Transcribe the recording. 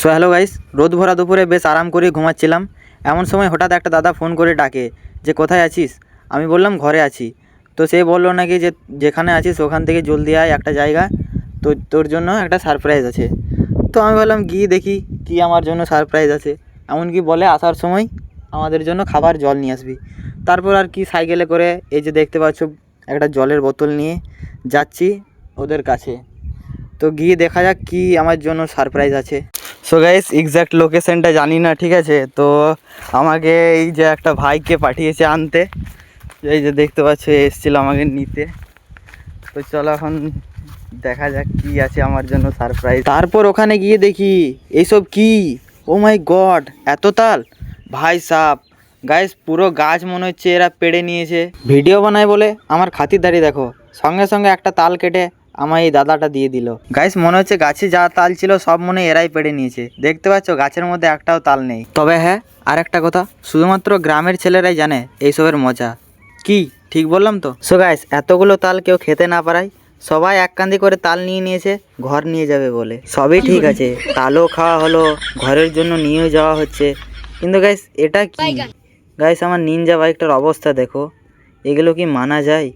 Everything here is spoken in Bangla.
সো হ্যালো গাইস, রোদ ভরা দুপুরে বেশ আরাম করে ঘুমাচ্ছিলাম। এমন সময় হঠাৎ একটা দাদা ফোন করে ডাকে যে কোথায় আছিস। আমি বললাম ঘরে আছি। তো সে বললো নাকি যে যেখানে আছিস ওখান থেকে জলদি আয়, একটা জায়গা তো তোর জন্য একটা সারপ্রাইজ আছে। তো আমি বললাম গিয়ে দেখি কি আমার জন্য সারপ্রাইজ আছে। এমনকি বলে আসার সময় আমাদের জন্য খাবার জল নিয়ে আসবি। তারপর আর কি সাইকেলে করে এই যে দেখতে পাচ্ছ একটা জলের বোতল নিয়ে যাচ্ছি ওদের কাছে। তো গিয়ে দেখা যাক কি আমার জন্য সারপ্রাইজ আছে। সো গাইস, এক্স্যাক্ট লোকেশনটা জানি না, ঠিক আছে। তো আমাকে এই যে একটা ভাইকে পাঠিয়েছে আনতে, এই যে দেখতে পাচ্ছ এসেছিল আমাকে নিতে। তো চলো এখন দেখা যাক কি আছে আমার জন্য সারপ্রাইজ। তারপর ওখানে গিয়ে দেখি এইসব কি, ও মাই গড, এত তাল ভাই সাপ। গাইস পুরো গাছ মনে হচ্ছে এরা পেড়ে নিয়েছে। ভিডিও বানায় বলে আমার খাতিরদারি দেখো, সঙ্গে সঙ্গে একটা তাল কেটে আমার এই দাদাটা দিয়ে দিল। গাইস মনে হচ্ছে গাছে যা তাল ছিল সব মনে এরাই পেড়ে নিয়েছে। দেখতে পাচ্ছ গাছের মধ্যে একটাও তাল নেই। তবে হ্যাঁ, আর একটা কথা, শুধুমাত্র গ্রামের ছেলেরাই জানে এইসবের মজা কি, ঠিক বললাম তো? সো গাইস, এতগুলো তাল কেউ খেতে না পারায় সবাই এক কান্দি করে তাল নিয়ে নিয়েছে ঘর নিয়ে যাবে বলে। সবই ঠিক আছে, তালও খাওয়া হলো, ঘরের জন্য নিয়েও যাওয়া হচ্ছে। কিন্তু গাইস এটা কি? গাইস আমার নিনজা বাইকটার অবস্থা দেখো, এগুলো কি মানা যায়?